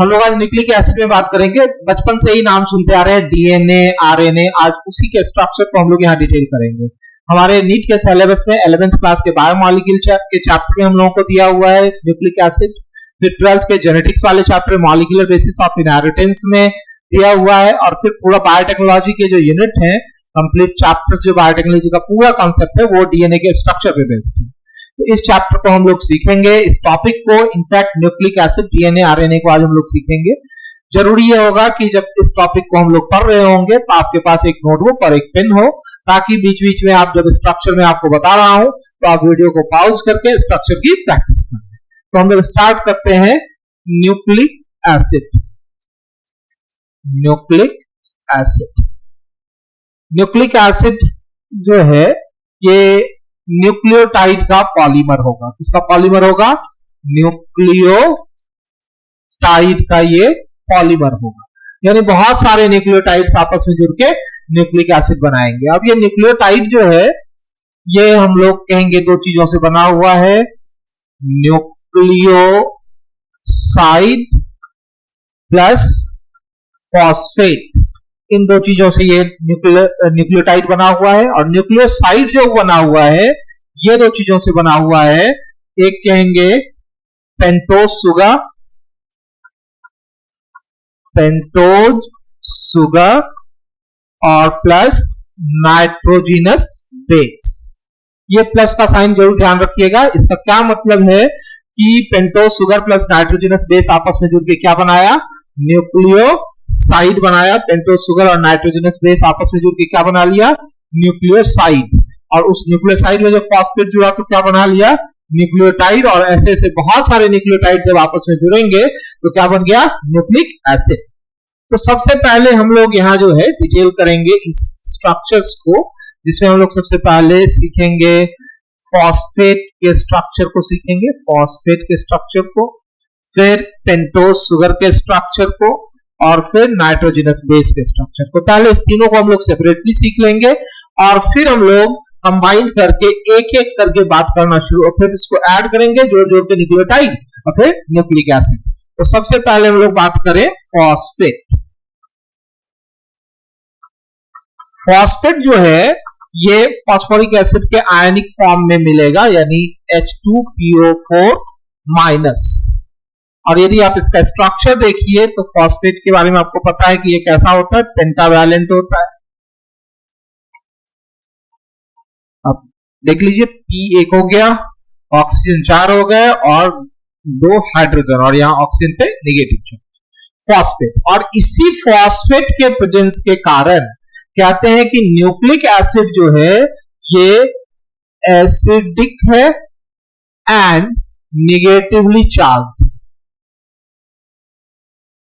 हम लोग आज न्यूक्लिक एसिड में बात करेंगे। बचपन से ही नाम सुनते आ रहे हैं, डीएनए, आरएनए। आज उसी के स्ट्रक्चर को हम लोग यहाँ डिटेल करेंगे। हमारे नीट के सिलेबस में 11th क्लास के बायोमॉलिक्यूल के चैप्टर में हम लोगों को दिया हुआ है न्यूक्लिक एसिड। फिर 12th के जेनेटिक्स वाले chapter molecular basis of inheritance में दिया हुआ है। और फिर पूरा बायोटेक्नोलॉजी के जो यूनिट है, कंप्लीट चैप्टर्स जो बायोटेक्नोलॉजी का पूरा कॉन्सेप्ट है, वो डीएनए के स्ट्रक्चर पे बेस्ड है। तो इस चैप्टर को हम लोग सीखेंगे, इस टॉपिक को। In fact nucleic acid, DNA, RNA को आज हम लोग सीखेंगे। जरूरी ये होगा कि जब इस टॉपिक को हम लोग पढ़ रहे होंगे तो आपके पास एक नोटबुक और एक पेन हो, ताकि बीच बीच में आप जब स्ट्रक्चर में आपको बता रहा हूं तो आप वीडियो को पॉज करके स्ट्रक्चर की प्रैक्टिस करें। तो हम लोग स्टार्ट करते हैं nucleic acid. Nucleic acid, nucleic acid जो है ये न्यूक्लियोटाइड का पॉलीमर होगा। किसका पॉलीमर होगा? न्यूक्लियोटाइड का ये पॉलीमर होगा। यानी बहुत सारे न्यूक्लियोटाइड्स आपस में जुड़ के न्यूक्लिक एसिड बनाएंगे। अब ये न्यूक्लियोटाइड जो है ये हम लोग कहेंगे दो चीजों से बना हुआ है, न्यूक्लियोसाइड प्लस फॉस्फेट। इन दो चीजों से ये न्यूक्लियोटाइड बना हुआ है। और न्यूक्लियोसाइड जो बना हुआ है ये दो चीजों से बना हुआ है। एक कहेंगे पेंटोज सुगर, पेंटोज सुगर, और प्लस नाइट्रोजिनस बेस। ये प्लस का साइन जरूर ध्यान रखिएगा। इसका क्या मतलब है कि pentose sugar plus nitrogenous base आपस में जुड़ के क्या बनाया? न्यूक्लियोसाइड बनाया। पेंटोज सुगर और नाइट्रोजिनस बेस आपस में जुड़ के क्या बना लिया? न्यूक्लियोसाइड। और उस न्यूक्लियोसाइड में जब फॉस्फेट जुड़ा तो क्या बना लिया? न्यूक्लियोटाइड। और ऐसे ऐसे बहुत सारे न्यूक्लियोटाइड जब आपस में जुड़ेंगे तो क्या बन गया? Nucleic acid. तो सबसे पहले हम लोग यहाँ जो है डिटेल करेंगे इस स्ट्रक्चर्स को, जिसमें हम लोग सबसे पहले सीखेंगे फॉस्फेट के स्ट्रक्चर को सीखेंगे, फॉस्फेट के स्ट्रक्चर को, फिर पेंटोज सुगर के स्ट्रक्चर को, और फिर नाइट्रोजिनस बेस के स्ट्रक्चर को। पहले इस तीनों को हम लोग सेपरेटली सीख लेंगे और फिर हम लोग कंबाइन करके एक एक करके बात करना शुरू, और फिर इसको ऐड करेंगे जोड़ जोड़ के न्यूक्लियोटाइड और फिर न्यूक्लिक एसिड। तो सबसे पहले हम लोग बात करें फॉस्फेट। फॉस्फेट जो है ये फॉस्फोरिक एसिड के आयनिक फॉर्म में मिलेगा, यानी H2PO4-। और यदि आप इसका स्ट्रक्चर देखिए तो फॉस्फेट के बारे में आपको पता है कि ये कैसा होता है, पेंटावैलेंट होता है। अब देख लीजिए, P एक हो गया, ऑक्सीजन 4 हो गए और 2 हाइड्रोजन, और यहां ऑक्सीजन पे नेगेटिव चार्ज। फॉस्फेट, और इसी फॉस्फेट के प्रेजेंस के कारण कहते हैं कि न्यूक्लिक एसिड जो है ये एसिडिक है एंड नेगेटिवली चार्ज।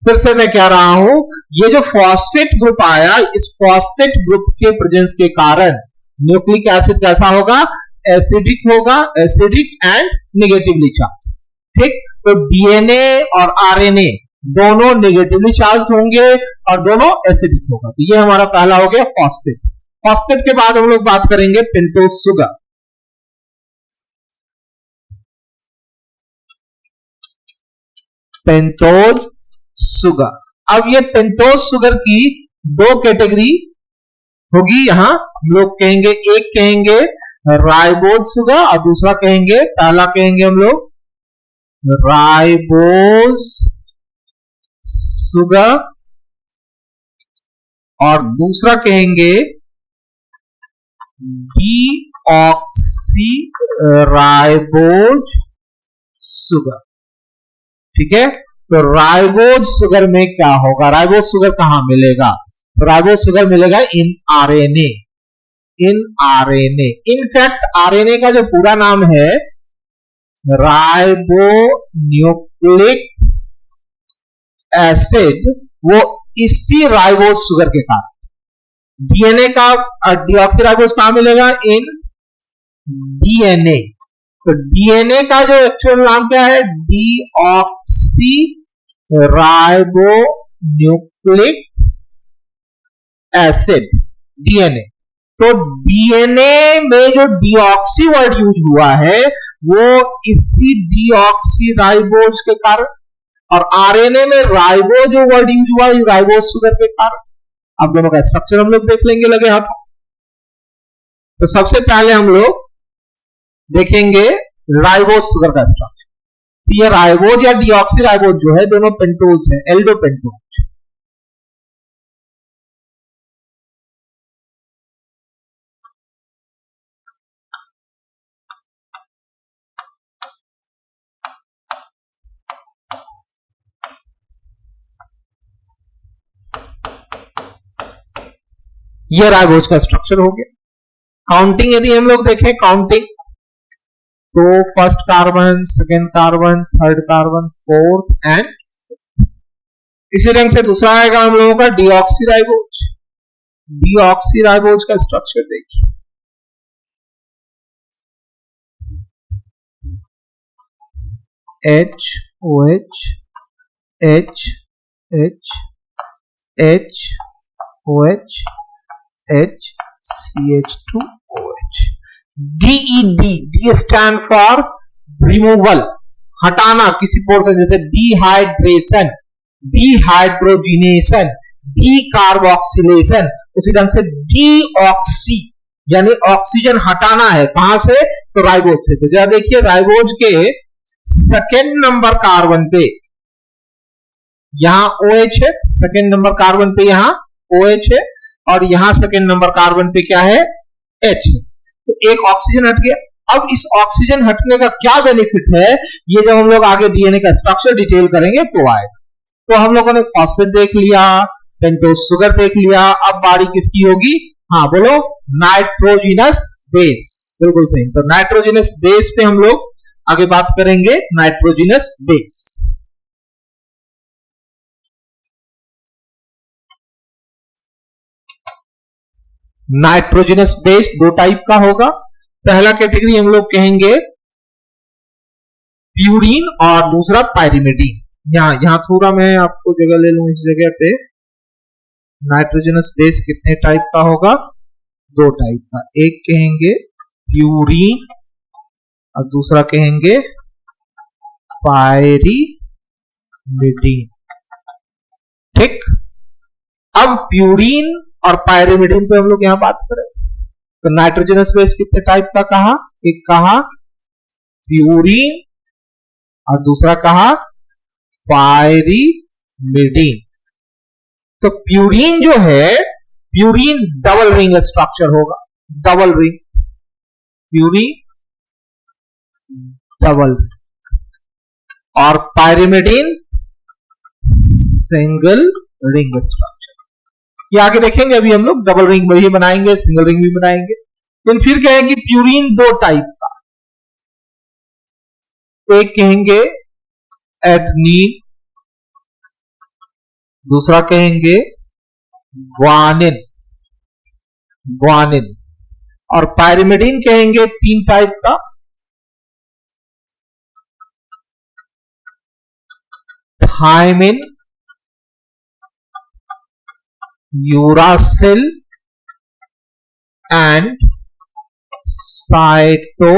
फिर से मैं कह रहा हूं, ये जो फॉस्फेट ग्रुप आया, इस फॉस्फेट ग्रुप के प्रेजेंस के कारण न्यूक्लिक एसिड कैसा होगा? एसिडिक होगा, एसिडिक एंड नेगेटिवली चार्ज। ठीक, तो डीएनए और आरएनए दोनों नेगेटिवली चार्ज होंगे और दोनों एसिडिक होगा। तो ये हमारा पहला हो गया फॉस्फेट। फॉस्फेट के बाद हम लोग बात करेंगे पेंटोज सुगर। Pentose sugar. अब ये पेंटोज सुगर की दो कैटेगरी होगी। यहां हम लोग कहेंगे, एक कहेंगे राइबोज सुगर और दूसरा कहेंगे, पहला कहेंगे हम लोग राइबोज सुगर और दूसरा कहेंगे डीऑक्सीराइबोज सुगर। ठीक है, तो राइबोज सुगर में क्या होगा? राइबोज सुगर कहां मिलेगा? तो राइबोज सुगर मिलेगा in RNA. In RNA, in fact RNA का जो पूरा नाम है राइबोन्यूक्लिक एसिड, वो इसी राइबोज सुगर के कारण। डीएनए का डीऑक्सीराइबोज कहां मिलेगा? In DNA. तो डीएनए का जो एक्चुअल नाम क्या है? Deoxyribonucleic acid, DNA. तो डीएनए में जो डीऑक्सी वर्ड यूज हुआ है वो इसी डीऑक्सीराइबोज के कारण। और आरएनए में राइबो जो वर्ड यूज हुआ है राइबोज शुगर के कारण। अब दोनों का स्ट्रक्चर हम लोग देख लेंगे लगे हाथों। तो सबसे पहले हम लोग देखेंगे राइबोज शुगर का स्ट्रक्चर। ये राइबोज या डीऑक्सी राइबोज जो है दोनों पेंटोज है, एल्डो पेंटोज। ये राइबोज का स्ट्रक्चर हो गया। काउंटिंग यदि हम लोग देखें काउंटिंग, तो first carbon, second carbon, third carbon, fourth and इसी ढंग से दूसरा आएगा हम लोगों का डीऑक्सी राइबोज। डीऑक्सी राइबोज का स्ट्रक्चर देखिए, H OH H H H OH H CH2OH। DED, D stand for removal, हटाना किसी पोर्शन, जैसे डिहाइड्रेशन, डिहाइड्रोजिनेशन, डीकार्बोक्सिलेशन। उसी ढंग से डीऑक्सी यानी ऑक्सीजन हटाना है, कहां से, तो राइबोज से। तो जरा देखिए राइबोज के सेकेंड नंबर कार्बन पे यहां OH है, सेकेंड नंबर कार्बन पे यहां OH है, और यहां सेकेंड नंबर कार्बन पे क्या है, H है। तो एक ऑक्सीजन हट गया। अब इस ऑक्सीजन हटने का क्या बेनिफिट है, ये जब हम लोग आगे डीएनए का स्ट्रक्चर डिटेल करेंगे तो आएगा। तो हम लोगों ने फॉस्फेट देख लिया, पेंटोज शुगर देख लिया, अब बारी किसकी होगी, हाँ बोलो, नाइट्रोजिनस बेस। बिल्कुल सही। तो नाइट्रोजिनस बेस पे हम लोग आगे बात करेंगे, नाइट्रोजिनस बेस। नाइट्रोजिनस बेस दो टाइप का होगा। पहला कैटेगरी हम लोग कहेंगे प्यूरीन और दूसरा पायरिमिडीन। यहां थोड़ा मैं आपको जगह ले लूं, इस जगह पे नाइट्रोजिनस बेस कितने टाइप का होगा, दो टाइप का। एक कहेंगे प्यूरीन और दूसरा कहेंगे पायरिमिडीन। ठीक, अब प्यूरीन और पायरिमिडीन पे हम लोग यहां बात करें तो नाइट्रोजनस बेस कितने टाइप का कहा, एक कहा प्यूरीन और दूसरा कहा पायरिमिडीन। तो प्यूरीन जो है, प्यूरीन डबल रिंग स्ट्रक्चर होगा, double ring, purine double ring, और पायरिमिडीन सिंगल रिंग स्ट्रक्चर। ये आगे देखेंगे, अभी हम लोग डबल रिंग भी बनाएंगे, सिंगल रिंग भी बनाएंगे। तो फिर कहेंगे प्यूरीन दो टाइप का, एक कहेंगे एडनीन, दूसरा कहेंगे ग्वानिन, ग्वानिन। और पायरिमिडीन कहेंगे तीन टाइप का, थायमिन, यूरासिल एंड साइटोसिन।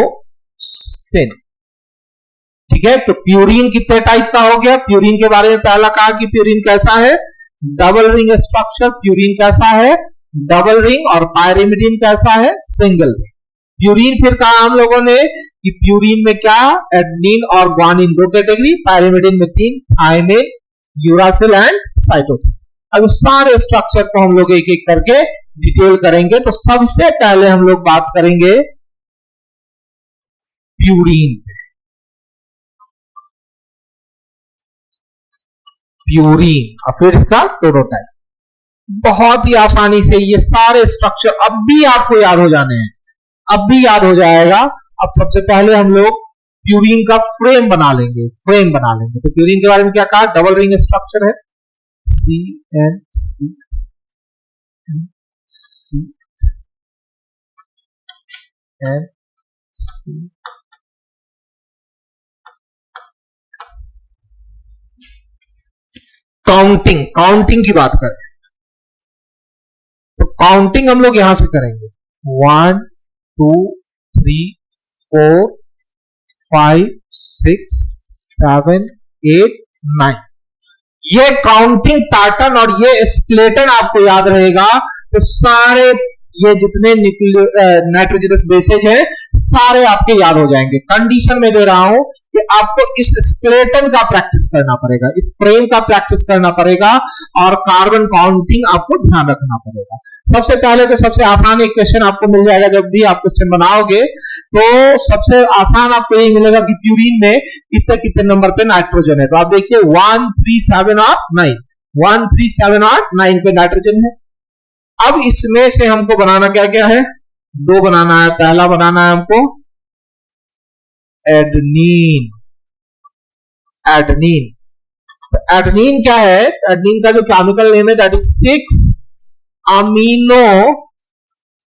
ठीक है, तो प्यूरीन कितने टाइप का हो गया, प्यूरीन के बारे में पहला कहा कि प्यूरीन कैसा है, डबल रिंग स्ट्रक्चर, प्यूरीन कैसा है, डबल रिंग, और पायरिमिडीन कैसा है, सिंगल रिंग। प्यूरीन फिर कहा हम लोगों ने कि प्यूरीन में क्या, एडनीन और ग्वानिन दो कैटेगरी, पायरिमिडीन में तीन, थायमिन, यूरासिल एंड साइटोसिन। अब सारे स्ट्रक्चर को हम लोग एक एक करके डिटेल करेंगे। तो सबसे पहले हम लोग बात करेंगे प्यूरीन पे। प्यूरीन और फिर इसका टोडोटाइप। बहुत ही आसानी से ये सारे स्ट्रक्चर अब भी आपको याद हो जाने हैं, अब भी याद हो जाएगा। अब सबसे पहले हम लोग प्यूरीन का फ्रेम बना लेंगे, फ्रेम बना लेंगे। तो प्यूरीन के बारे में क्या कहा, डबल रिंग स्ट्रक्चर है, CN काउंटिंग, काउंटिंग की बात करें तो काउंटिंग हम लोग यहां से करेंगे 1 2 3 4 5 6 7 8 9। ये काउंटिंग पैटर्न और ये स्प्लिटन आपको याद रहेगा तो सारे ये जितने नाइट्रोजनस बेसेज हैं सारे आपके याद हो जाएंगे। कंडीशन में दे रहा हूं कि आपको इस स्प्लिटन का प्रैक्टिस करना पड़ेगा, इस फ्रेम का प्रैक्टिस करना पड़ेगा और कार्बन काउंटिंग आपको ध्यान रखना पड़ेगा। सबसे पहले तो सबसे आसान एक क्वेश्चन आपको मिल जाएगा जब भी आप क्वेश्चन बनाओगे, तो सबसे आसान आपको यही मिलेगा कि प्यूरिन में कितने कितने नंबर पे नाइट्रोजन है। तो आप देखिए 1, 3, 7 और 9, 1, 3, 7 और 9 पे नाइट्रोजन है। अब इसमें से हमको बनाना क्या क्या है, दो बनाना है। पहला बनाना है हमको एडनीन। एडनीन, तो एडनीन क्या है, एडनीन का जो केमिकल नेम है दैट इज 6 अमीनो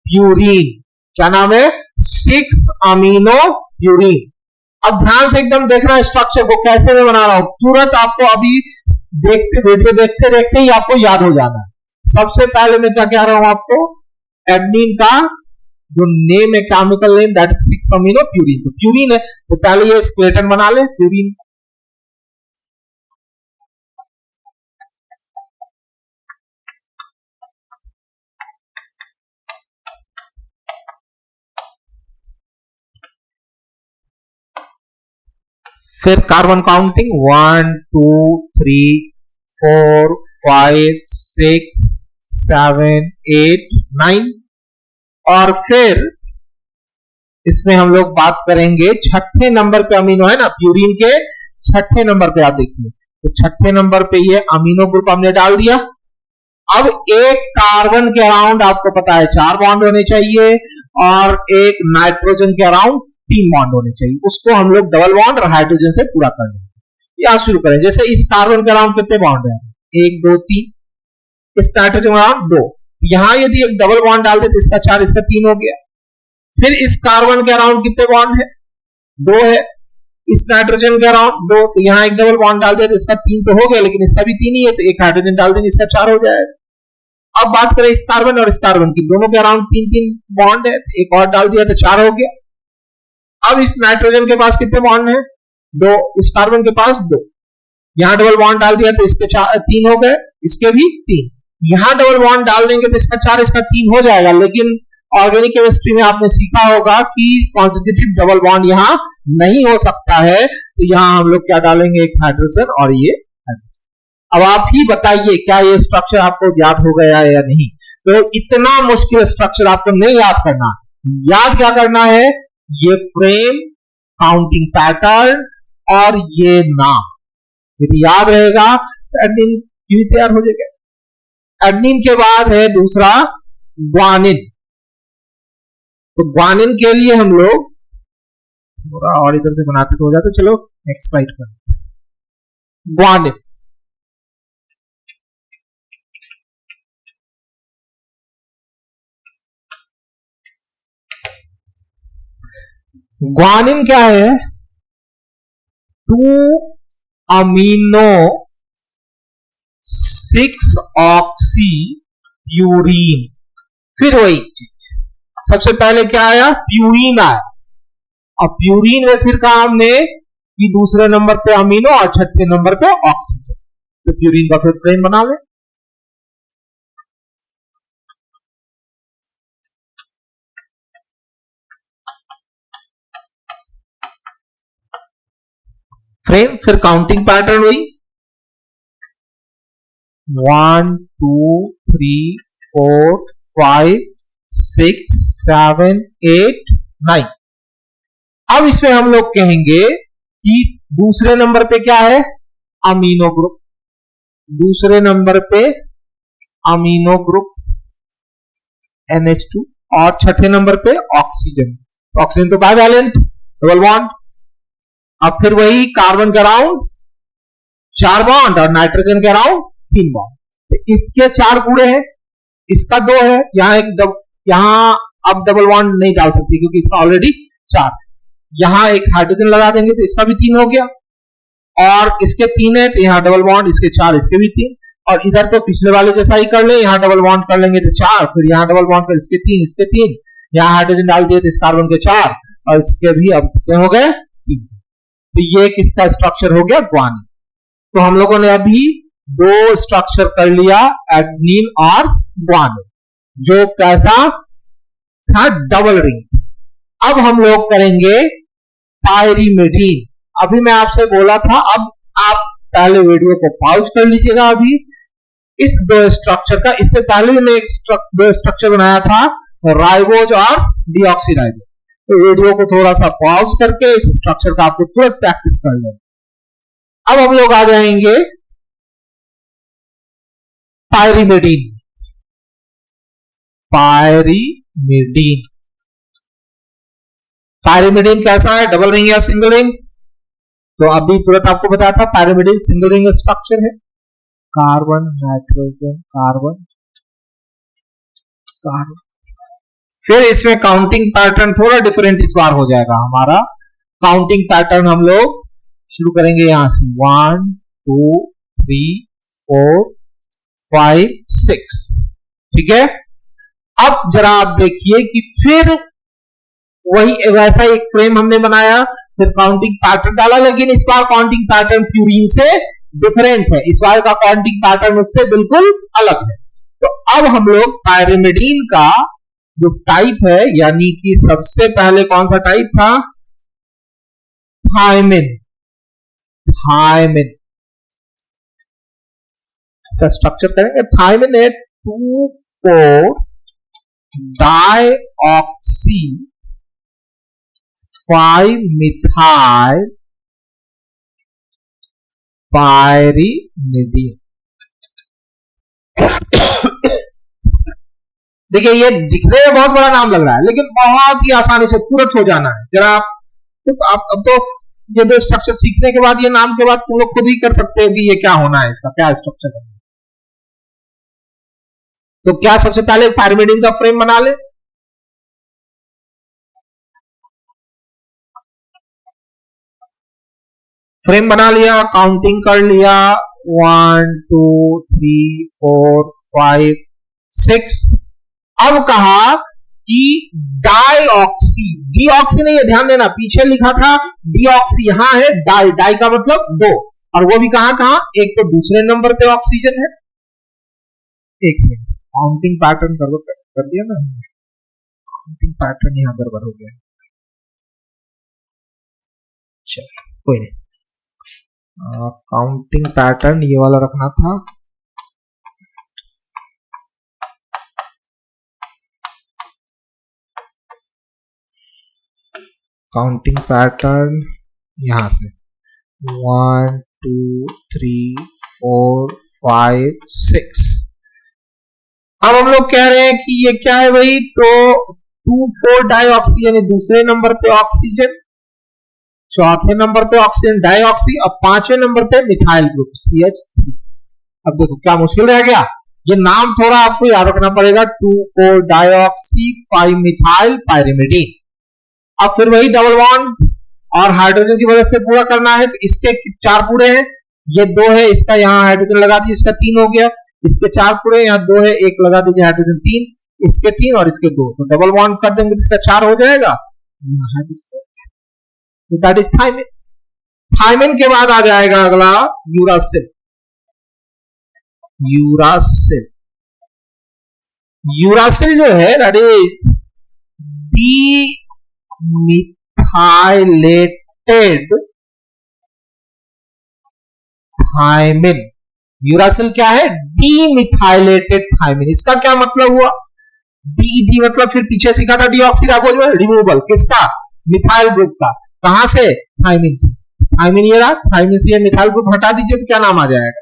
प्यूरिन। क्या नाम है, 6 अमीनो प्यूरिन। अब ध्यान से एकदम देखना स्ट्रक्चर को कैसे मैं बना रहा हूं, तुरंत आपको अभी देखते वीडियो देखते देखते ही आपको याद हो जाना है। सबसे पहले मैं क्या कह रहा हूं आपको, एडनीन का जो नेम है chemical name that is 6 amino purine. तो प्यूरिन है तो पहले ये स्केलेटन बना ले प्यूरिन। फिर कार्बन काउंटिंग 1, 2, 3, 4, 5, 6, 7, 8, 9 और फिर इसमें हम लोग बात करेंगे छठे नंबर पे अमीनो है ना, प्यूरिन के छठे नंबर पे आप देखिए, तो छठे नंबर पे ये अमीनो ग्रुप हमने डाल दिया। अब एक कार्बन के अराउंड आपको पता है 4 बॉन्ड होने चाहिए और एक नाइट्रोजन के अराउंड 3 बॉन्ड होने चाहिए, उसको हम लोग डबल बॉन्ड और हाइड्रोजन से पूरा कर लेंगे। यहां शुरू करें, जैसे इस कार्बन के अराउंड कितने बॉन्ड है, 1, 2, 3, इस नाइट्रोजन के अराउंड 2, यहां यदि एक डबल बॉन्ड डाल दे तो इसका 4 इसका 3 हो गया। फिर इस कार्बन के अराउंड कितने बॉन्ड है, 2 है, इस नाइट्रोजन के अराउंड 2, तो यहां एक डबल बॉन्ड डाल दे तो इसका 3 तो हो गया, लेकिन इसका भी 3 ही है, तो एक हाइड्रोजन डाल देंगे इसका 4 हो जाएगा। अब बात करें इस कार्बन और इस कार्बन की, दोनों के अराउंड 3-3 बॉन्ड है, एक और डाल दिया तो 4 हो गया। अब इस नाइट्रोजन के पास कितने बॉन्ड है, 2, इस कार्बन के पास 2, यहां डबल बॉन्ड डाल दिया तो इसके 3 हो गए, इसके भी 3, यहां डबल बॉन्ड डाल देंगे तो इसका 4 इसका 3 हो जाएगा। लेकिन ऑर्गेनिक केमिस्ट्री में आपने सीखा होगा कि कॉन्सेक्यूटिव डबल बॉन्ड यहां नहीं हो सकता है, तो यहां हम लोग क्या डालेंगे, एक हाइड्रोजन और ये हाइड्रोजन। अब आप ही बताइए क्या ये स्ट्रक्चर आपको याद हो गया है या नहीं। तो इतना मुश्किल स्ट्रक्चर आपको नहीं याद करना, याद क्या करना है, ये फ्रेम, काउंटिंग पैटर्न और ये नाम यदि याद रहेगा तो एडनिन क्यों तैयार हो जाएगा। एडनिन के बाद है दूसरा ग्वानिन। तो ग्वानिन के लिए हम लोग थोड़ा और इधर से बनाते तो हो जाता, चलो नेक्स्ट स्लाइड पर। ग्वानिन, ग्वानिन क्या है, 2 अमीनो 6 ऑक्सी प्यूरीन। फिर वही सबसे पहले क्या आया, प्यूरीन आया, और प्यूरीन में फिर कहा हमने कि दूसरे नंबर पे अमीनो और छठे नंबर पे ऑक्सीजन। तो प्यूरीन का फिर फ्रेम बना ले। फ्रेम, फिर काउंटिंग पैटर्न हुई 1, 2, 3, 4, 5, 6, 7, 8, 9। अब इसमें हम लोग कहेंगे कि दूसरे नंबर पे क्या है, अमीनो ग्रुप, दूसरे नंबर पे अमीनो ग्रुप NH2 और छठे नंबर पे ऑक्सीजन। ऑक्सीजन तो बाइवैलेंट डबल बॉन्ड। अब फिर वही कार्बन के अराउंड 4 बॉन्ड और नाइट्रोजन के अराउंड 3 बॉन्ड। तो इसके 4 पूरे हैं, इसका 2 है, यहां अब डबल बॉन्ड नहीं डाल सकते क्योंकि इसका ऑलरेडी 4। यहां एक हाइड्रोजन लगा देंगे तो इसका भी 3 हो गया, और इसके 3 है तो यहां डबल बॉन्ड, इसके 4 इसके भी 3, और इधर तो पिछले वाले जैसा ही कर ले, यहां डबल बॉन्ड कर लेंगे तो 4, फिर यहां डबल बॉन्ड कर इसके 3 इसके 3, यहां हाइड्रोजन डाल दिए तो इस कार्बन के 4 और इसके भी अब कितने हो गए 3। तो ये किसका स्ट्रक्चर हो गया, ग्वानिन। तो हम लोगों ने अभी दो स्ट्रक्चर कर लिया, एडेनिन और ग्वानिन, जो कैसा था, डबल रिंग। अब हम लोग करेंगे पायरिमिडीन। अभी मैं आपसे बोला था, अब आप पहले वीडियो को पॉज कर लीजिएगा। अभी इस दो स्ट्रक्चर का, इससे पहले मैंने एक दो स्ट्रक्चर बनाया था, राइबोज और डीऑक्सीराइबोज। तो वीडियो को थोड़ा सा पॉज करके इस स्ट्रक्चर का आपको तुरंत प्रैक्टिस कर लेना। अब हम लोग आ जाएंगे पायरिमिडीन। पायरिमिडीन पायरिमिडीन कैसा है, डबल रिंग या सिंगल रिंग? तो अभी तुरंत आपको बताया था पायरिमिडीन सिंगल रिंग स्ट्रक्चर है, कार्बन नाइट्रोजन कार्बन कार्बन। फिर इसमें काउंटिंग पैटर्न थोड़ा डिफरेंट इस बार हो जाएगा हमारा। काउंटिंग पैटर्न हम लोग शुरू करेंगे यहां से 1 2 3 4 5 6, ठीक है। अब जरा आप देखिए कि फिर वही वैसा एक फ्रेम हमने बनाया, फिर काउंटिंग पैटर्न डाला, लेकिन इस बार काउंटिंग पैटर्न प्यूरिन से डिफरेंट है। इस बार का काउंटिंग पैटर्न उससे बिल्कुल अलग है। तो अब हम लोग पायरिमिडीन का जो टाइप है, यानी कि सबसे पहले कौन सा टाइप था, थायमिन। थायमिन इसका स्ट्रक्चर करेंगे। थायमिन है 2,4 डाइऑक्सी 5-मिथाइल पायरिमिडीन। देखिए ये दिखने में बहुत बड़ा नाम लग रहा है, लेकिन बहुत ही आसानी से तुरंत हो जाना है। जरा आप अब तो ये दो स्ट्रक्चर सीखने के बाद, ये नाम के बाद तुम लोग खुद ही कर सकते हो कि ये क्या होना है, इसका क्या स्ट्रक्चर है। तो क्या सबसे पहले पायरिमिडीन का फ्रेम बना ले। फ्रेम बना लिया, काउंटिंग कर लिया, 1 2 3 4 5 6। अब कहा कि डाइऑक्सी, डीऑक्सी नहीं है, ध्यान देना पीछे लिखा था डीऑक्सी, यहां है डाई। डाई का मतलब दो, और वो भी कहां कहां, एक तो दूसरे नंबर पे ऑक्सीजन है। एक सेकंड, काउंटिंग पैटर्न कर दिया ना, काउंटिंग पैटर्न यहां गड़बड़ हो गया। चलो कोई नहीं, काउंटिंग पैटर्न ये वाला रखना था। काउंटिंग पैटर्न यहां से 1 2 3 4 5 6। अब हम लोग कह रहे हैं कि ये क्या है भाई, तो 2,4 डाइऑक्सी यानी दूसरे नंबर पे ऑक्सीजन, चौथे नंबर पे ऑक्सीजन डाइऑक्सी, अब पांचवें नंबर पे मिथाइल ग्रुप CH3। अब देखो क्या मुश्किल रह गया, ये नाम थोड़ा आपको याद रखना पड़ेगा, 2,4 डाइऑक्सी 5-मिथाइल पायरिमिडीन। अब फिर वही डबल बॉन्ड और हाइड्रोजन की वजह से पूरा करना है, तो इसके 4 पूरे हैं, ये 2 है, इसका यहाँ हाइड्रोजन लगा दीजिए, इसका 3 हो गया। इसके 4 पूरे, यहाँ 2 है, 1 लगा दीजिए हाइड्रोजन 3, इसके 3 और इसके 2, तो डबल बॉन्ड कर देंगे तो इसका 4 हो जाएगा। That is thiamine. थायमिन के बाद आ जाएगा अगला यूरासिल। यूरासिल, यूरासिल जो है दैट इज डीमिथाइलेटेड थायमिन। यूरासिल क्या है, डीमिथाइलेटेड थायमिन। इसका क्या मतलब हुआ, डी मतलब फिर पीछे सीखा था डीऑक्सीराइबोज में रिमूवल किसका, मिथाइल ग्रुप का। कहां से, थायमिन से। थायमिन ये रहा, थायमिन से ये मिथाइल ग्रुप हटा दीजिए तो क्या नाम आ जाएगा,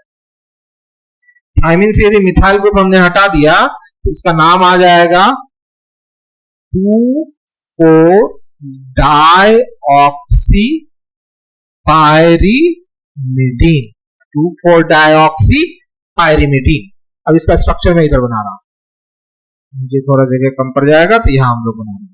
थायमिन से यदि मिथाइल ग्रुप हमने हटा दिया तो इसका नाम आ जाएगा 2,4 डाइऑक्सी पायरिमिडीन। 2,4 dioxy pyrimidine. अब इसका स्ट्रक्चर मैं इधर बना रहा हूं, मुझे थोड़ा जगह कम पड़ जाएगा तो यहां हम लोग बना रहे हैं।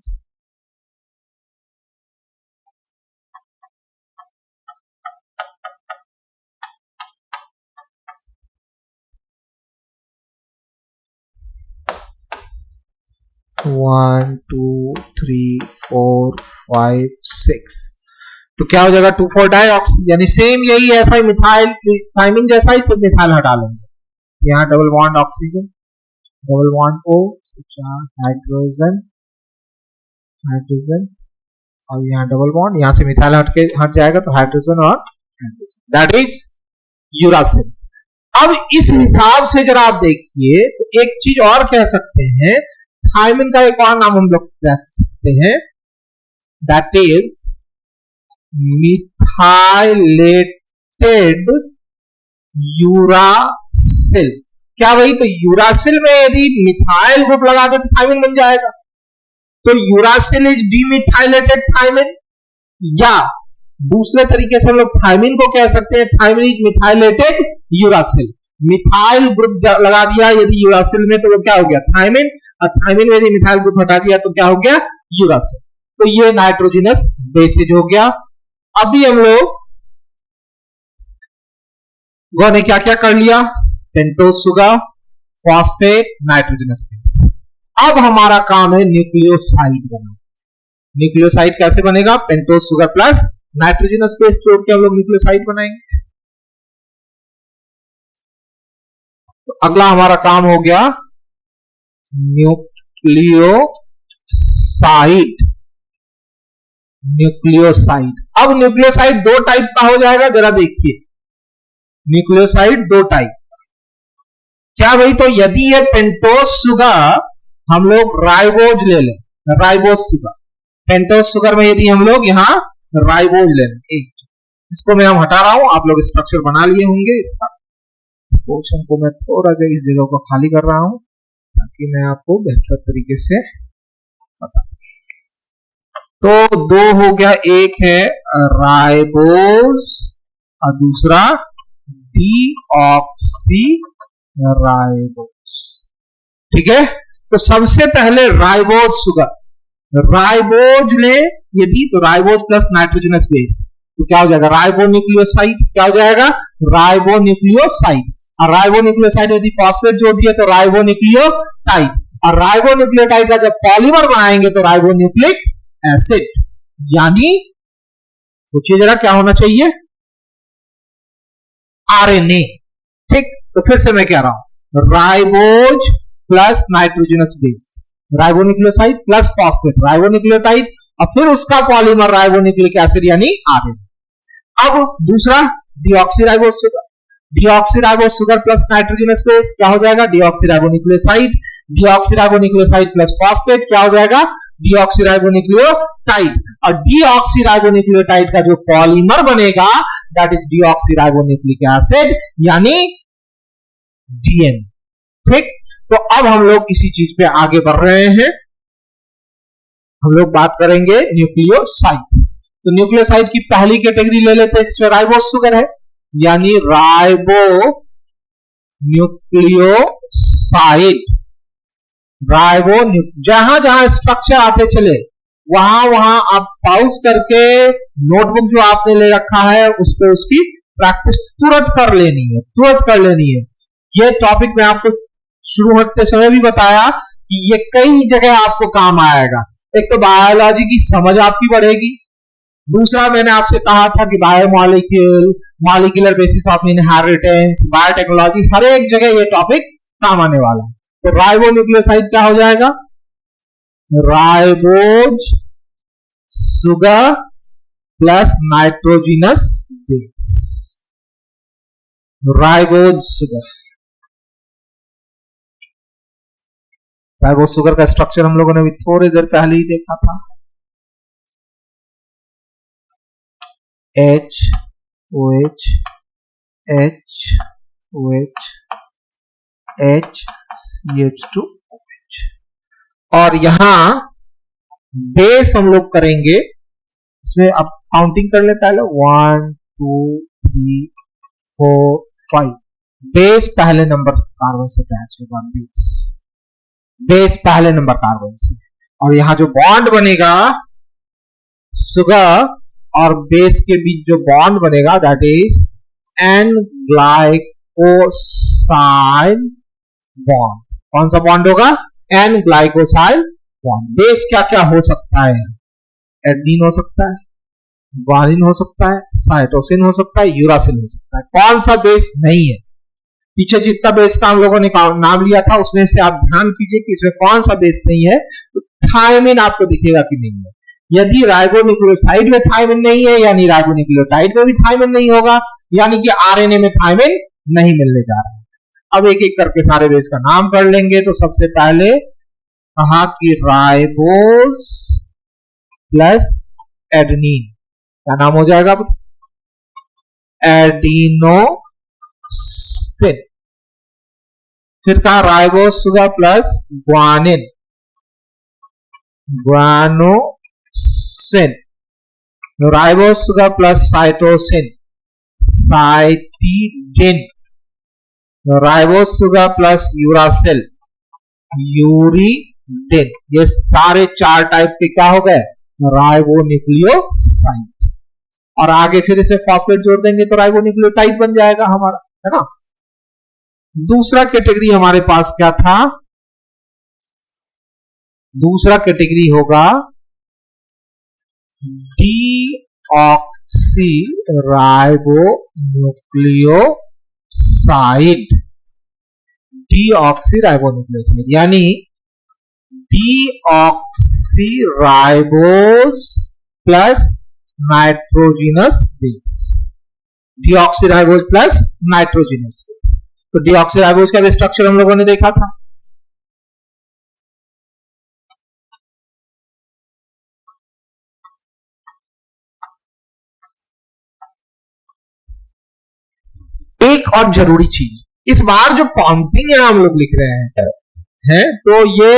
1 2 3 4 5 6। तो क्या हो जाएगा 2,4 डाइऑक्सी, यानी सेम यही ऐसा ही मिथाइल थाइमिन जैसा ही, सिर्फ मिथाइल हटा लेंगे। यहाँ double bond oxygen, double bond O, hydrogen hydrogen, और यहाँ डबल बॉन्ड, यहाँ से मिथाइल हट जाएगा तो हाइड्रोजन और हाइड्रोजन, दैट इज यूरासिल। अब इस हिसाब से जरा आप देखिए तो एक चीज और कह सकते हैं, थाइमिन का एक और नाम हम लोग कह सकते हैं, दैट इज मिथाइलेटेड यूरासिल। क्या भाई, तो यूरासिल में यदि मिथाइल ग्रुप लगा दे तो थाइमिन बन जाएगा, तो यूरासिल इज डीमिथाइलेटेड थाइमिन, या दूसरे तरीके से हम लोग थाइमिन को कह सकते हैं thymine is methylated uracil. Methyl group लगा दिया यदि यूरासिल में तो वो क्या हो गया थाइमिन, और थाइमिन में यदि मिथाइल ग्रुप हटा दिया तो क्या हो गया यूरासिल। तो ये नाइट्रोजिनस बेसिज हो गया। अभी हम लोग ने क्या क्या कर लिया, pentose sugar, phosphate, nitrogenous base. अब हमारा काम है न्यूक्लियोसाइड बनाना। न्यूक्लियोसाइड कैसे बनेगा, pentose sugar plus nitrogenous base जोड़ के हम लोग न्यूक्लियोसाइड बनाएंगे। तो अगला हमारा काम हो गया न्यूक्लियोसाइड। न्यूक्लियोसाइड, अब न्यूक्लियोसाइड दो टाइप का हो जाएगा, जरा देखिए न्यूक्लियोसाइड दो टाइप। क्या भाई, तो यदि ये पेंटोज सुगर हम लोग राइबोज ले लें, राइबोज सुगर, पेंटोज सुगर में यदि हम लोग यहाँ राइबोज ले लें, इसको मैं हम हटा रहा हूं, आप लोग स्ट्रक्चर बना लिए होंगे इसका। इस पोर्शन को मैं थोड़ा सा इस जगह को खाली कर रहा हूं ताकि मैं आपको बेहतर तरीके से बता। तो दो हो गया, एक है राइबोज और दूसरा डीऑक्सी राइबोज। ठीक है, तो सबसे पहले राइबोज सुगर, राइबोज ले यदि तो राइबोज प्लस नाइट्रोजनस बेस, तो क्या हो जाएगा राइबोन्यूक्लियोसाइड। क्या हो जाएगा राइबोन्यूक्लियोसाइड। और राइबोन्यूक्लियोसाइड यदि फॉस्फेट जोड़ दिया तो राइबोन्यूक्लियोटाइड, और राइबोन्यूक्लियोटाइड का जब पॉलीमर बनाएंगे तो राइबोन्यूक्लिक एसिड। यानी सोचिए जरा क्या होना चाहिए, आरएनए। ठीक, तो फिर से मैं कह रहा हूं ribose plus nitrogenous base, ribonucleoside plus phosphate, ribonucleotide, और फिर उसका पॉलीमर राइबोन्यूक्लिक एसिड यानी आरएनए। अब दूसरा deoxyribose sugar, deoxyribose sugar plus nitrogenous base क्या हो जाएगा डीऑक्सीराइबोन्यूक्लियोसाइड, डीऑक्सीराइबोन्यूक्लियोसाइड प्लस फॉस्फेट क्या हो जाएगा डीऑक्सीराइबोन्यूक्लियोटाइड, और डीऑक्सीराइबोन्यूक्लियोटाइड का जो पॉलीमर बनेगा दैट इज डीऑक्सीराइबोन्यूक्लिक एसिड यानी डीएन। ठीक, तो अब हम लोग इसी चीज पे आगे बढ़ रहे हैं, हम लोग बात करेंगे न्यूक्लियोसाइड। तो न्यूक्लियोसाइड की पहली कैटेगरी ले लेते हैं जिसमें राइबोज सुगर है, यानी राइबो न्यूक्लियोसाइड। राइबो, जहां जहां स्ट्रक्चर आते चले वहां वहां आप पाउज करके नोटबुक जो आपने ले रखा है उस पर उसकी प्रैक्टिस तुरंत कर लेनी है, तुरंत कर लेनी है। ये टॉपिक मैं आपको शुरू होते समय भी बताया कि ये कई जगह आपको काम आएगा। एक तो बायोलॉजी की समझ आपकी बढ़ेगी, दूसरा मैंने आपसे कहा था कि biomolecule, molecular basis of inheritance, biotechnology, हर एक जगह ये टॉपिक काम आने वाला है। तो राइबोन्यूक्लियोसाइड क्या हो जाएगा ribose sugar plus nitrogenous base, ribose sugar. Ribose sugar का स्ट्रक्चर हम लोगों ने भी थोड़ी देर पहले ही देखा था, HOH HOH HCH2OH, और यहां बेस हम लोग करेंगे, इसमें अब काउंटिंग कर ले पहले 1 2 3 4 5। बेस पहले नंबर कार्बन से अटैच होगा, बेस पहले नंबर कार्बन से, और यहां जो बॉन्ड बनेगा सुगर और बेस के बीच जो बॉन्ड बनेगा दैट इज एन ग्लाइकोसाइल बॉन्ड। कौन सा बॉन्ड होगा एन ग्लाइकोसाइल बॉन्ड। बेस क्या क्या हो सकता है, एडेनिन हो सकता है, ग्वानिन हो सकता है, साइटोसिन हो सकता है, यूरासिल हो सकता है। कौन सा बेस नहीं है? पीछे जितना बेस का हम लोगों ने नाम लिया था उसमें से आप ध्यान कीजिए कि इसमें कौन सा बेस नहीं है। तो थायमिन आपको दिखेगा कि नहीं है। यदि राइबोन्यूक्लियोसाइड में थायमिन नहीं है, यानी राइबोन्यूक्लियोटाइड में भी थायमिन नहीं होगा, यानी कि आरएनए में थायमिन नहीं मिलने जा रहा है। अब एक एक करके सारे बेस का नाम कर लेंगे। तो सबसे पहले कहा कि राइबोस प्लस एडेनिन, क्या नाम हो जाएगा? एडिनोसिन। फिर कहा ribose sugar plus guanine, guanosine. Ribose sugar plus cytosine, cytidine. Ribose sugar plus uracil, uridine. ये सारे 4 टाइप के क्या हो गए? राइबोन्यूक्लियोसाइड। और आगे फिर इसे फॉस्फेट जोड़ देंगे तो राइबोन्यूक्लियोटाइड बन जाएगा हमारा, है ना। दूसरा कैटेगरी हमारे पास क्या था? दूसरा कैटेगरी होगा डीऑक्सी राइबोन्यूक्लियोसाइड, डीऑक्सी राइबोन्यूक्लियोसाइड, यानी deoxy ribose plus nitrogenous base, deoxy ribose plus nitrogenous base. तो डीऑक्सी राइबोस का भी स्ट्रक्चर हम लोगों ने देखा था। एक और जरूरी चीज, इस बार जो काउंटिंग है हम लोग लिख रहे हैं तो ये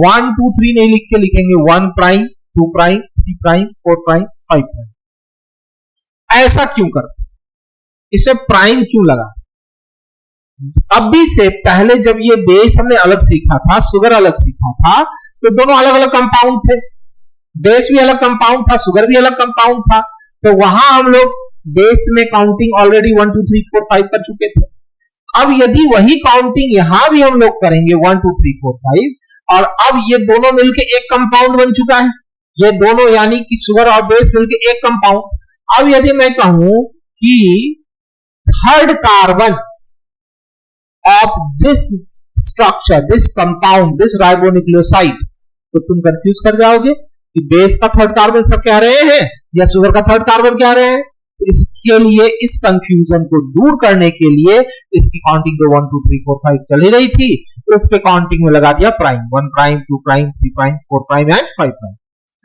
1 2 3 नहीं लिख के लिखेंगे 1 prime 2 prime 3 prime 4 prime 5 prime. ऐसा क्यों करते? इसे प्राइम क्यों लगा? अभी से पहले जब ये बेस हमने अलग सीखा था, शुगर अलग सीखा था, तो दोनों अलग अलग कंपाउंड थे। बेस भी अलग कंपाउंड था, शुगर भी अलग कंपाउंड था। तो वहां हम लोग बेस में काउंटिंग ऑलरेडी 1 2 3 4 5 कर चुके थे। अब यदि वही काउंटिंग यहां भी हम लोग करेंगे 1 2 3 4 5, और अब ये दोनों मिलके एक कंपाउंड बन चुका है, ये दोनों यानी कि शुगर और बेस मिलके एक कंपाउंड। अब यदि मैं कहूं कि third carbon of this structure, this compound, this ribonucleoside, तो तुम कंफ्यूज कर जाओगे कि बेस का थर्ड कार्बन सब कह रहे हैं या शुगर का थर्ड कार्बन कह रहे हैं। तो इसके लिए, इस कंफ्यूजन को दूर करने के लिए, इसकी काउंटिंग तो 1 2 3 4 5 चल ही रही थी, तो इसके काउंटिंग में लगा दिया prime, 1 prime 2 prime 3 prime 4 prime and 5 prime.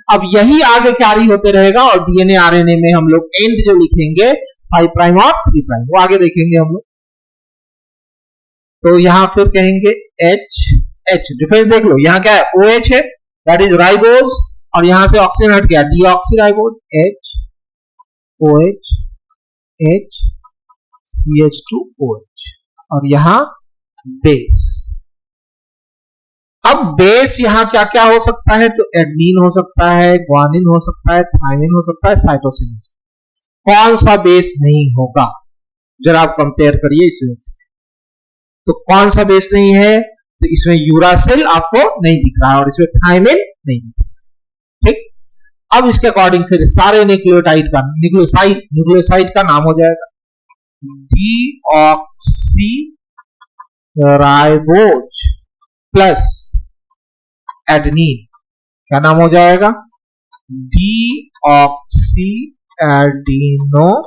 अब यही आगे कैरी होते रहेगा और डीएनए आरएनए में हम लोग एंड जो लिखेंगे 5 प्राइम और 3 प्राइम, वो आगे देखेंगे हम लोग। तो यहां फिर कहेंगे H, डिफरेंस देख लो, यहां क्या है? OH है, दैट इज राइबोस, और यहां से ऑक्सीजन हट गया, deoxy ribose, H OH H CH2OH, और यहां बेस। अब बेस यहां क्या क्या हो सकता है? तो एडेनिन हो सकता है, ग्वानिन हो सकता है, थायमिन हो सकता है, साइटोसिन हो सकता है। कौन सा बेस नहीं होगा? जरा आप कंपेयर करिए इसमें से। तो कौन सा बेस नहीं है? तो इसमें यूरासिल आपको नहीं दिख रहा है और इसमें थायमिन नहीं दिख रहा। ठीक, अब इसके अकॉर्डिंग फिर सारे न्यूक्लियोटाइड का, न्यूक्लियोसाइड का नाम हो जाएगा डीऑक्सी राइबोज प्लस एडेनिन, क्या नाम हो जाएगा? Deoxy adenosine.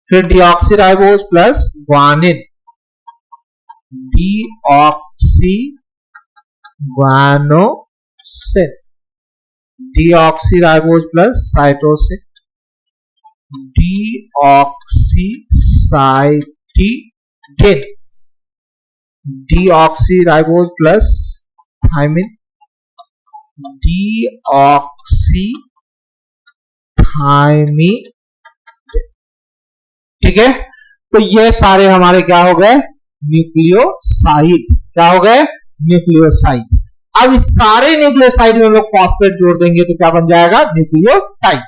फिर deoxy ribose plus guanine, deoxy guanosine. Deoxy ribose plus cytosine, deoxy cytidine. Deoxy ribose plus thymine, deoxy thymine. ठीक है, तो ये सारे हमारे क्या हो गए? न्यूक्लियोसाइड। क्या हो गए? न्यूक्लियोसाइड। अब इस सारे न्यूक्लियोसाइड में हम लोग फॉस्फेट जोड़ देंगे तो क्या बन जाएगा? न्यूक्लियोटाइड।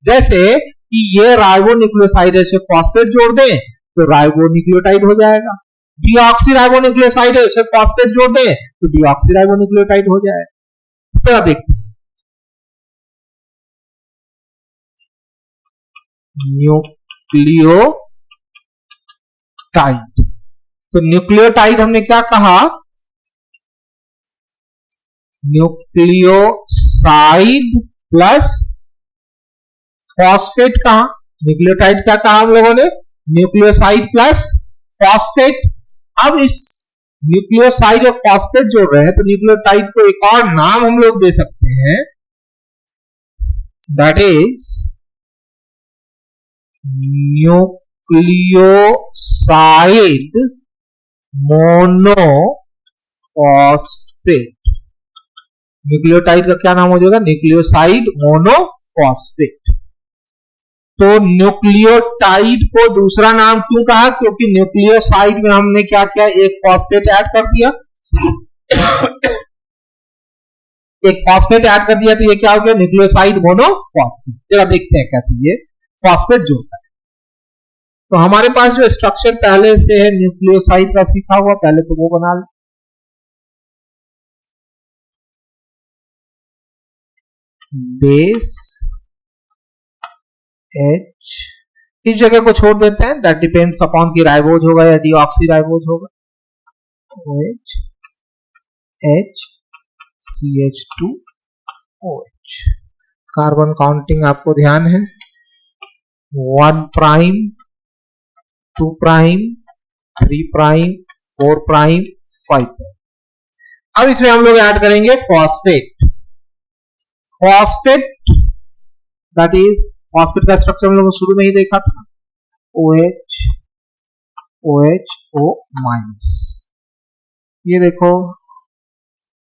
जैसे कि ये राइबोन्यूक्लियोसाइड है, इसे फॉस्फेट जोड़ दें तो राइबोन्यूक्लियोटाइड हो जाएगा। डीऑक्सी राइबोन्यूक्लियोसाइड है, इसे फॉस्फेट जोड़ दें तो डीऑक्सी राइबोन्यूक्लियोटाइड हो जाएगा। चलो देखते हैं। न्यूक्लियोटाइड। तो न्यूक्लियोटाइड हमने क्या कहा, न्यूक्लियोसाइड प्लस फॉस्फेट कहा, न्यूक्लियोटाइड क्या कहा हम लोगों ने, न्यूक्लियोसाइड प्लस फॉस्फेट। अब इस न्यूक्लियोसाइड और फॉस्फेट जोड़ रहे हैं तो न्यूक्लियोटाइड को एक और नाम हम लोग दे सकते हैं, that is nucleoside monophosphate. Nucleotide का क्या नाम हो जाएगा, न्यूक्लियोसाइड मोनोफॉस्फेट। तो न्यूक्लियोटाइड को दूसरा नाम क्यों कहा, क्योंकि न्यूक्लियोसाइड में हमने क्या किया, एक फॉस्फेट ऐड कर दिया एक फॉस्फेट ऐड कर दिया, तो ये क्या हो गया, न्यूक्लियोसाइड मोनोफॉस्फेट। जरा देखते हैं कैसे ये फॉस्फेट जोड़ता है। तो हमारे पास जो स्ट्रक्चर पहले से है न्यूक्लियोसाइड का सीखा हुआ, पहले तो वो बना ले। बेस H, इस जगह को छोड़ देते हैं, दैट डिपेंड्स अपॉन की राइबोज होगा या डीऑक्सी राइबोज होगा। OH H CH2OH। Carbon counting आपको ध्यान है, 1 prime 2 prime 3 prime 4 prime 5 prime. अब इसमें हम लोग ऐड करेंगे phosphate. Phosphate that is, phosphate का स्ट्रक्चर हम लोगों ने शुरू में ही देखा था, OH OH O माइनस। ये देखो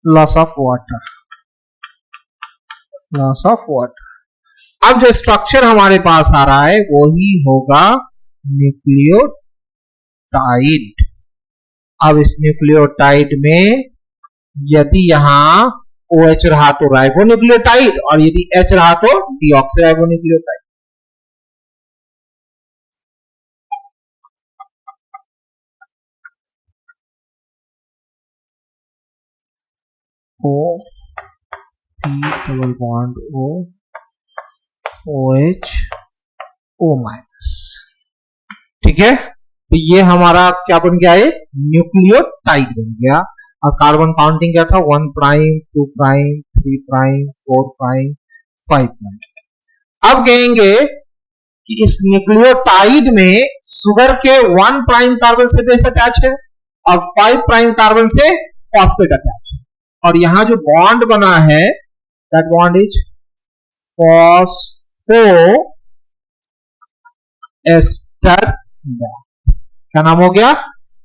loss of water, loss of water. अब जो स्ट्रक्चर हमारे पास आ रहा है वो ही होगा न्यूक्लियोटाइड। अब इस न्यूक्लियोटाइड में यदि यहां OH रहा तो राइबोन्यूक्लियोटाइड, और यदि H रहा तो deoxyribonucleotide. O P double bond O OH O minus. ठीक है, तो ये हमारा क्या बन गया है, न्यूक्लियोटाइड बन गया। और कार्बन काउंटिंग क्या था, 1 prime 2 prime 3 prime 4 prime 5 prime. अब कहेंगे कि इस न्यूक्लियोटाइड में शुगर के 1 प्राइम कार्बन से बेस अटैच है और 5 प्राइम कार्बन से फॉस्फेट अटैच है, और यहां जो बॉन्ड बना है that bond is phosphoester bond. क्या नाम हो गया,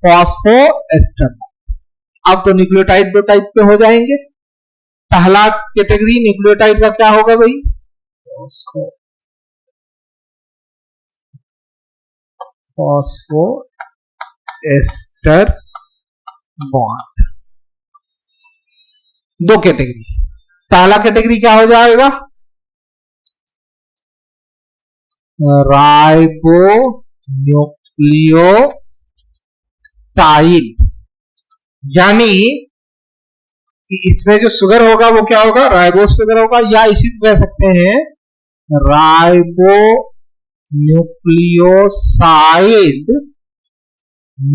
फॉस्फोएस्टर बॉन्ड। अब तो न्यूक्लियोटाइड दो टाइप के हो जाएंगे। पहला कैटेगरी न्यूक्लियोटाइड का क्या होगा भाई, फॉस्फोएस्टर बॉन्ड। दो कैटेगरी, पहला कैटेगरी क्या हो जाएगा, राइबोन्यूक्लियोटाइड। यानी कि इसमें जो शुगर होगा वो क्या होगा, राइबोस शुगर होगा, या इसी को कह सकते हैं राइबोन्यूक्लियोसाइड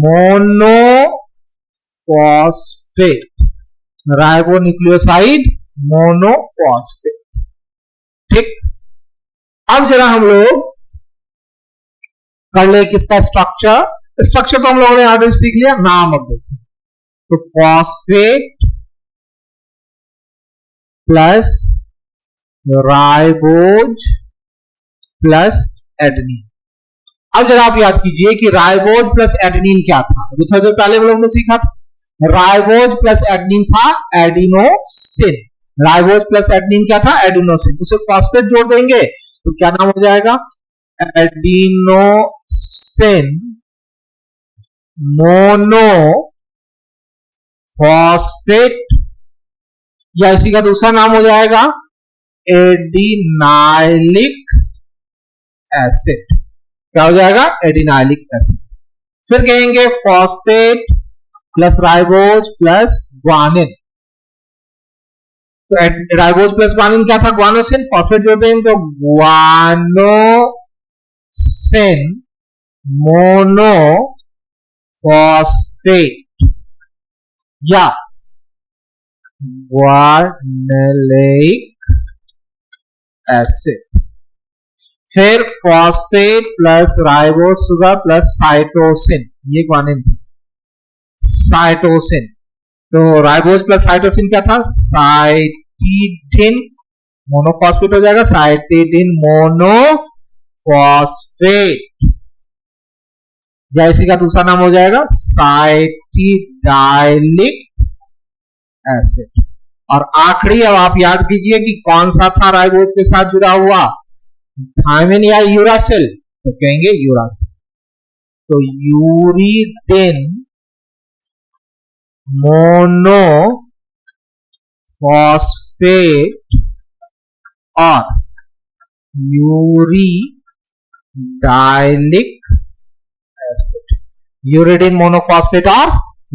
मोनोफॉस्फेट। Ribonucleoside monophosphate. ठीक, अब जरा हम लोग कर ले किसका स्ट्रक्चर। स्ट्रक्चर तो हम लोगों ने ऑलरेडी सीख लिया, नाम अब देखो। तो phosphate plus ribose plus adenine. अब जरा आप याद कीजिए कि राइबोज प्लस एडेनिन क्या था, जो थोड़ी देर पहले हम लोगों ने सीखा था। राइबोज प्लस एडेनिन था एडिनोसिन। राइबोज प्लस एडेनिन क्या था, एडिनोसिन। उसे फॉस्फेट जोड़ देंगे तो क्या नाम हो जाएगा, एडिनोसिन मोनो फॉस्फेट, या इसी का दूसरा नाम हो जाएगा एडिनाइलिक एसिड। क्या हो जाएगा, एडिनाइलिक एसिड। फिर कहेंगे phosphate plus ribose plus guanine. तो राइबोज प्लस ग्वानिन क्या था, ग्वानोसिन। फॉस्फेट जोड़ देंगे तो ग्वानोसिन मोनोफॉस्फेट या ग्वानिलिक एसिड। फिर phosphate plus ribose sugar plus cytosine, ये ग्वानिन साइटोसिन। तो राइबोज प्लस साइटोसिन क्या था? साइटिडिन, मोनोफॉस्फेट हो जाएगा साइटिडिन मोनोफॉस्फेट, या इसी का दूसरा नाम हो जाएगा साइटिडाइलिक एसिड। और आखिरी अब आप याद कीजिए कि कौन सा था राइबोज के साथ जुड़ा हुआ, थायमिन या यूरासिल, तो कहेंगे यूरासिल। तो यूरिडिन मोनोफॉस्फेट और यूरिडाइलिक एसिड, यूरिडिन मोनोफॉस्फेट और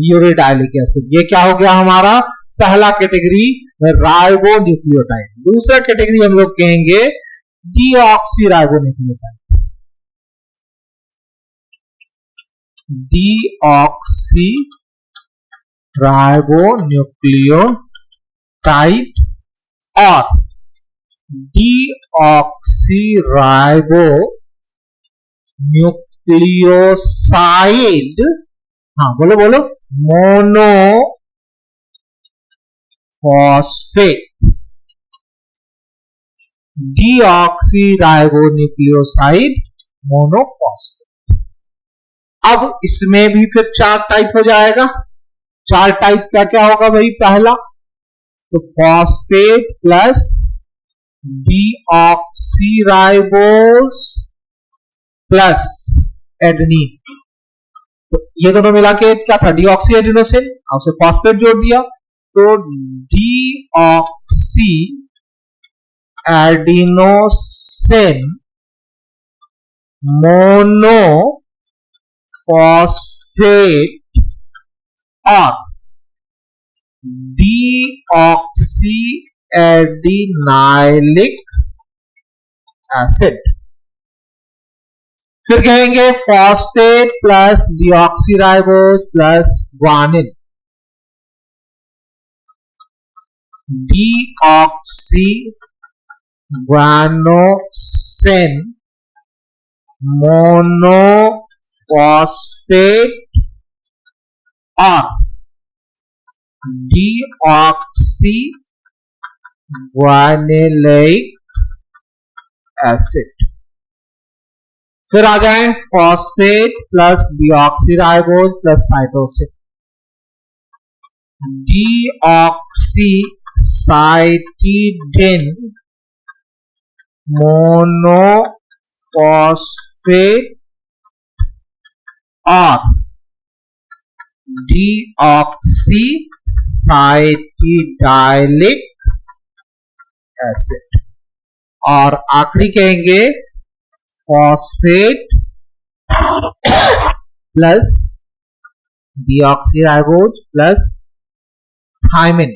यूरिडाइलिक एसिड, ये क्या हो गया हमारा पहला कैटेगरी राइबो न्यूक्लियोटाइड। दूसरा कैटेगरी हम लोग कहेंगे deoxy ribo nucleotide. Deoxy ribo nucleotide और डीऑक्सी राइबो न्यूक्लियोसाइड, हाँ बोलो बोलो, monophosphate. Deoxy ribo nucleoside monophosphate. अब इसमें भी फिर 4 टाइप हो जाएगा। 4 टाइप क्या क्या होगा भाई? पहला तो phosphate plus deoxy ribose plus adenine, तो ये दोनों मिला के क्या था? डीऑक्सी एडिनोसिन, और उसे फॉस्फेट जोड़ दिया तो डीऑक्सी एडिनोसिन मोनोफॉस्फेट और डीऑक्सी एडिनाइलिक एसिड। फिर कहेंगे phosphate plus deoxy ribose plus guanine, deoxy guanosine monophosphate और डीऑक्सी ग्वानिलिक एसिड। फिर आ जाए phosphate plus deoxy ribose plus cytosine, deoxy cytidine monophosphate और डीऑक्सी साइटिडाइलिक एसिड। और आखिरी कहेंगे phosphate plus deoxy ribose plus thymine,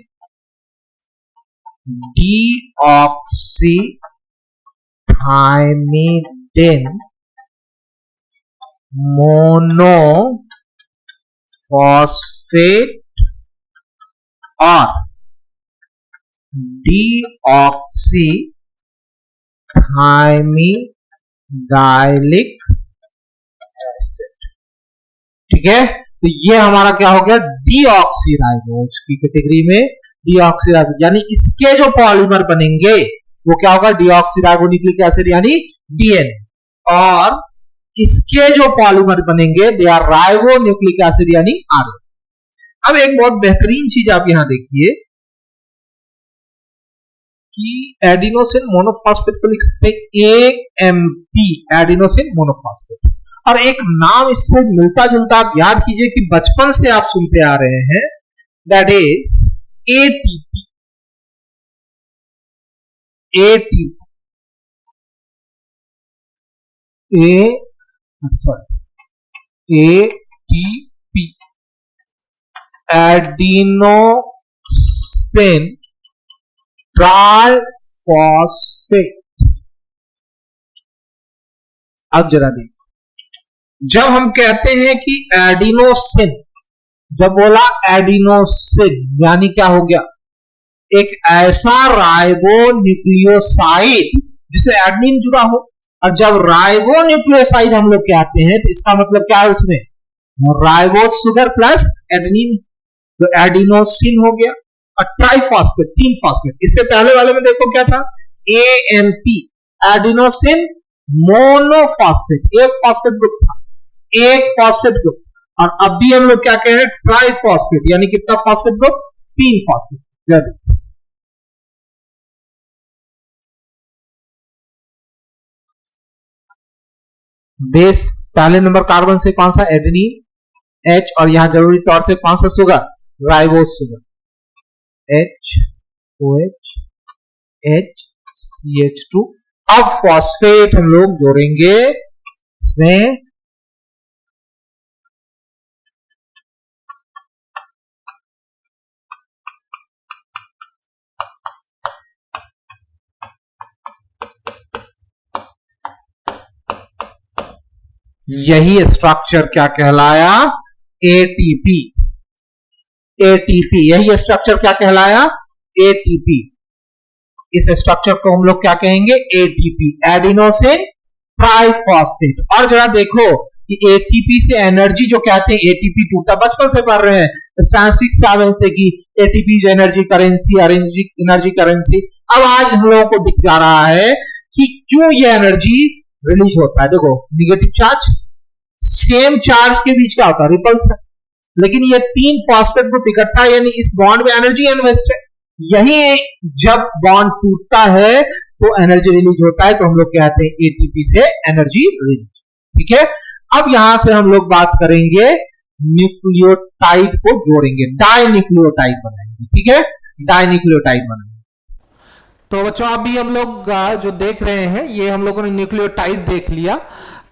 deoxy thymidine monophosphate और deoxy thymidylic acid. ठीक है, तो ये हमारा क्या हो गया? डीऑक्सी राइबोज की कैटेगरी में डीऑक्सी राइबोज, यानी इसके जो पॉलीमर बनेंगे वो क्या होगा? डीऑक्सी राइबोन्यूक्लिक एसिड यानी डीएनए, और इसके जो पॉलीमर बनेंगे दे आर राइबोन्यूक्लिक एसिड यानी आरएनए। अब एक बहुत बेहतरीन चीज आप यहां देखिए कि एडिनोसिन मोनोफॉस्फेट को लिख सकते हैं AMP, एडिनोसिन मोनोफॉस्फेट, और एक नाम इससे मिलता जुलता आप याद कीजिए कि बचपन से आप सुनते आ रहे हैं, that is ATP। ATP adenosine triphosphate. अब जरा देखो, जब हम कहते हैं कि एडिनोसिन, जब बोला एडिनोसिन यानी क्या हो गया, एक ऐसा राइबोन्यूक्लियोसाइड जिसे एडनिन जुड़ा हो। और जब राइबोन्यूक्लियोसाइड हम लोग कहते हैं तो इसका मतलब क्या है, उसमें राइबोस शुगर प्लस एडनिन, तो एडिनोसिन हो गया। और ट्राइफॉस्फेट, 3 फॉस्फेट, इससे पहले वाले में देखो क्या था, एएमपी एडिनोसिन मोनोफॉस्फेट, एक फॉस्फेट ग्रुप था, एक फॉस्फेट ग्रुप। और अब भी हम लोग क्या कह रहे हैं, ट्राइफॉस्फेट, यानी कितना फॉस्फेट ग्रुप, 3 फॉस्फेट। बेस पहले नंबर कार्बन से कौन सा, एडेनिन, H, और यहां जरूरी तौर से कौन सा sugar, ribose sugar, HOH HCH2। अब फॉस्फेट हम लोग जोड़ेंगे इसमें, यही स्ट्रक्चर क्या कहलाया, एटीपी। एटीपी, यही स्ट्रक्चर क्या कहलाया, एटीपी। इस स्ट्रक्चर को हम लोग क्या कहेंगे, एटीपी, एडिनोसिन ट्राइफॉस्फेट। और जरा देखो कि एटीपी से एनर्जी जो कहते हैं, एटीपी टूटा, बचपन से पढ़ रहे हैं स्टैंडर्ड 6 7 से कि एटीपी जो एनर्जी करेंसी, एनर्जी करेंसी। अब आज हम लोगों को दिख जा रहा है कि क्यों ये एनर्जी रिलीज होता है। देखो निगेटिव चार्ज, सेम चार्ज के बीच क्या होता है, रिपल्सन। लेकिन ये 3 फॉस्फेट ग्रुप इकट्ठा, यानी इस बॉन्ड में एनर्जी इन्वेस्ट है। यही जब बॉन्ड टूटता है तो एनर्जी रिलीज होता है, तो हम लोग कहते हैं एटीपी से एनर्जी रिलीज। ठीक है, अब यहां से हम लोग बात करेंगे, न्यूक्लियोटाइड को जोड़ेंगे, डाइन्यूक्लियोटाइड बनाएंगे। ठीक है, डाइन्यूक्लियोटाइड बनाएंगे। तो बच्चों अभी हम लोग जो देख रहे हैं, ये हम लोगों ने न्यूक्लियोटाइड देख लिया।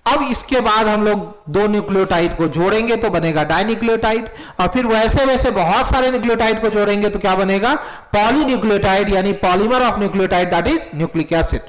अब इसके बाद हम लोग 2 न्यूक्लियोटाइड को जोड़ेंगे तो बनेगा डाइन्यूक्लियोटाइड, और फिर वैसे वैसे बहुत सारे न्यूक्लियोटाइड को जोड़ेंगे तो क्या बनेगा, पॉलीन्यूक्लियोटाइड, यानी polymer of nucleotide, that is nucleic acid.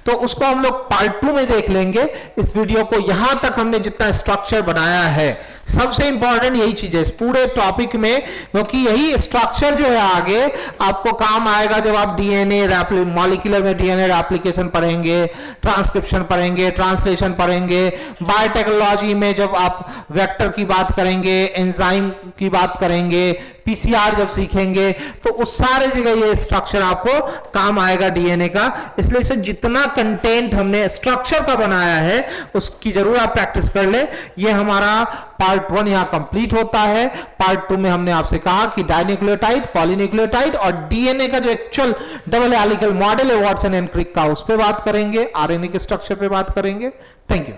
तो उसको हम लोग पार्ट 2 में देख लेंगे। इस वीडियो को यहां तक हमने जितना स्ट्रक्चर बनाया है, सबसे इंपॉर्टेंट यही चीज है इस पूरे टॉपिक में, क्योंकि यही स्ट्रक्चर जो है आगे आपको काम आएगा जब आप डीएनए मॉलिक्यूलर में डीएनए एप्लीकेशन पढ़ेंगे, ट्रांसक्रिप्शन पढ़ेंगे, ट्रांसलेशन पढ़ेंगे, बायोटेक्नोलॉजी में जब आप वेक्टर की बात करेंगे, एंजाइम की बात करेंगे, पीसीआर जब सीखेंगे, तो उस सारे जगह ये स्ट्रक्चर आपको काम आएगा डीएनए का। इसलिए इसे जितना कंटेंट हमने स्ट्रक्चर का बनाया है उसकी जरूर आप प्रैक्टिस कर ले। ये हमारा पार्ट 1 यहां कंप्लीट होता है। पार्ट 2 में हमने आपसे कहा कि डाइन्यूक्लियोटाइड, पॉलीन्यूक्लियोटाइड और डीएनए का जो एक्चुअल डबल हेलिकल मॉडल है वाटसन एंड क्रिक का, उस पर बात करेंगे, आरएनए के स्ट्रक्चर पे बात करेंगे। Thank you.